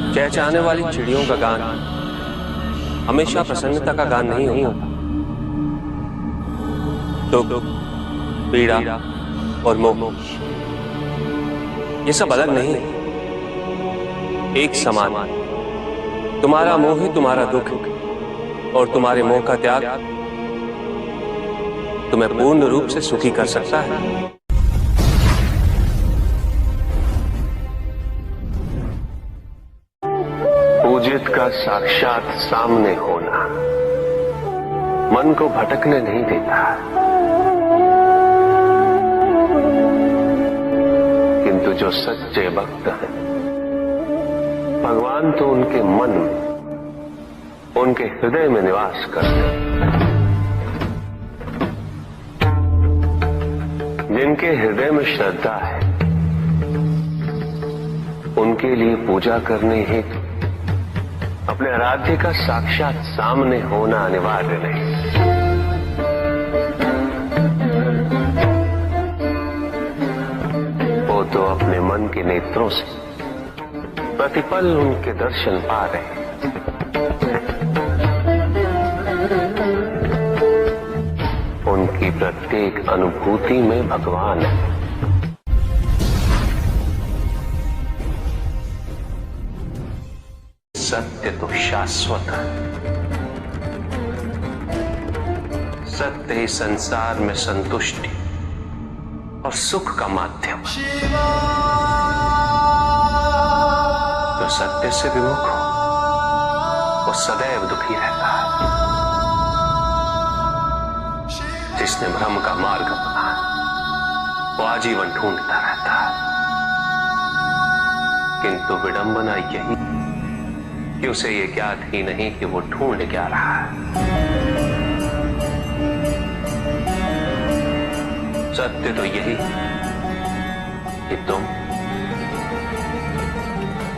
चहचहाने वाली चिड़ियों का गान हमेशा प्रसन्नता का गान नहीं होता। दुख, पीड़ा और मोह ये सब अलग नहीं, एक समान। तुम्हारा मोह ही तुम्हारा दुख और तुम्हारे मोह का त्याग तुम्हें पूर्ण रूप से सुखी कर सकता है। पूजित का साक्षात सामने होना मन को भटकने नहीं देता, किंतु जो सच्चे भक्त हैं भगवान तो उनके मन में, उनके हृदय में निवास करते हैं। जिनके हृदय में श्रद्धा है उनके लिए पूजा करने हेतु अपने आराध्य का साक्षात सामने होना अनिवार्य नहीं। वो तो अपने मन के नेत्रों से प्रतिपल उनके दर्शन पा रहे हैं। उनकी प्रत्येक अनुभूति में भगवान है। सत्य तो शाश्वत है, सत्य ही संसार में संतुष्टि और सुख का माध्यम है। जो सत्य से विमुख हो वो सदैव दुखी रहता है। जिसने भ्रम का मार्ग अपना वो आजीवन ढूंढता रहता है, किंतु विडंबना यही कि उसे ये ज्ञात ही नहीं कि वो ढूंढ क्या रहा है। सत्य तो यही कि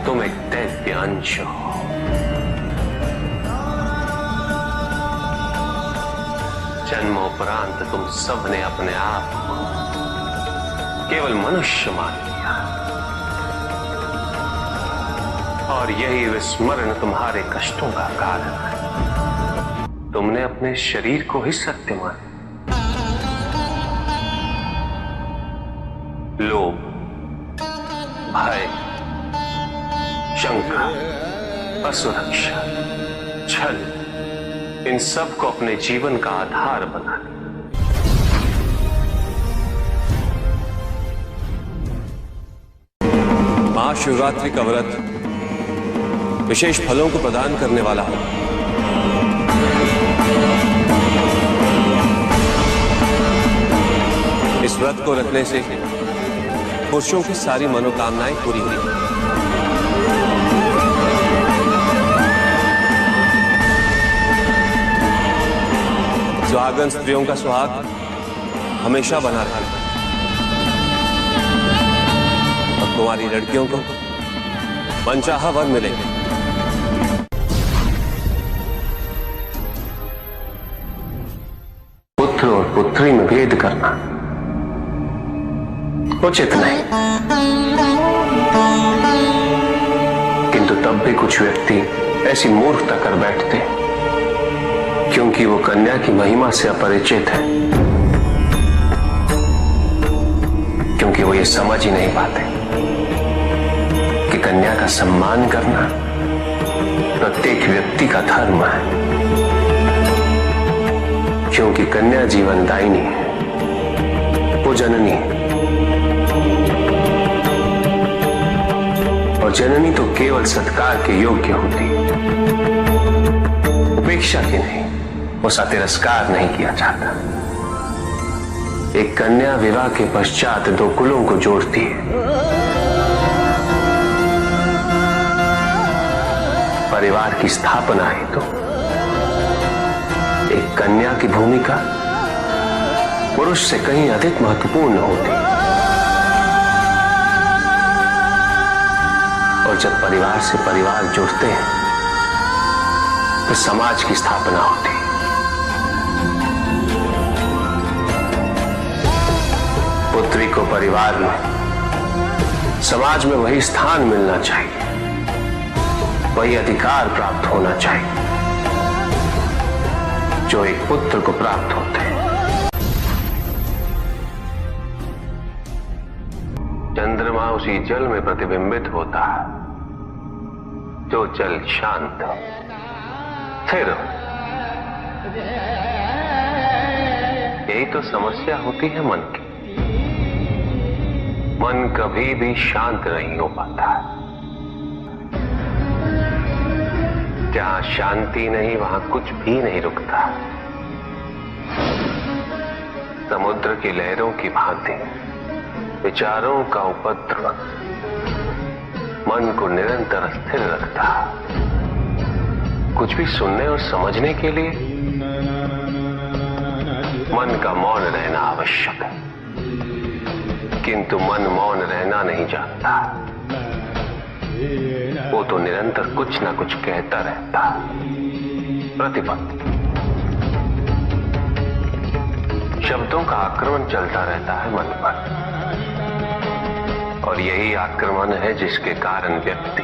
तुम एक दैव्य अंश हो। जन्मोपरांत तुम सबने अपने आप को केवल मनुष्य मान लिया और यही विस्मरण तुम्हारे कष्टों का कारण है। तुमने अपने शरीर को ही सत्य माना। लोभ, भय, शंका, असुरक्षा, छल इन सब को अपने जीवन का आधार बना लिया। महाशिवरात्रि का व्रत विशेष फलों को प्रदान करने वाला है। इस व्रत को रखने से पुरुषों की सारी मनोकामनाएं पूरी हुई। सुहागन स्त्रियों का सुहाग हमेशा बना रहेगा और तुम्हारी लड़कियों को मनचाहा वर मिलेगा। पुत्र और पुत्री में भेद करना उचित नहीं, किंतु तब भी कुछ व्यक्ति ऐसी मूर्खता कर बैठते हैं क्योंकि वो कन्या की महिमा से अपरिचित है, क्योंकि वो ये समझ ही नहीं पाते कि कन्या का सम्मान करना प्रत्येक व्यक्ति का धर्म है, क्योंकि कन्या जीवनदायिनी है, वो जननी है और जननी तो केवल सत्कार के योग्य होती है, उपेक्षा की नहीं, उसका तिरस्कार नहीं किया जाता। एक कन्या विवाह के पश्चात दो कुलों को जोड़ती है। परिवार की स्थापना है तो एक कन्या की भूमिका पुरुष से कहीं अधिक महत्वपूर्ण होती है। और जब परिवार से परिवार जुड़ते हैं तो समाज की स्थापना होती है। पुत्री को परिवार में, समाज में वही स्थान मिलना चाहिए वही अधिकार प्राप्त होना चाहिए जो एक पुत्र को प्राप्त होते हैं। चंद्रमा उसी जल में प्रतिबिंबित होता है जो जल शांत स्थिर। यही तो समस्या होती है मन की। मन कभी भी शांत नहीं हो पाता है। जहां शांति नहीं वहां कुछ भी नहीं रुकता। समुद्र की लहरों की भांति विचारों का उपद्रव मन को निरंतर स्थिर रखता। कुछ भी सुनने और समझने के लिए मन का मौन रहना आवश्यक है, किंतु मन मौन रहना नहीं जानता। वो तो निरंतर कुछ ना कुछ कहता रहता, प्रतिपद शब्दों का आक्रमण चलता रहता है मन पर, और यही आक्रमण है जिसके कारण व्यक्ति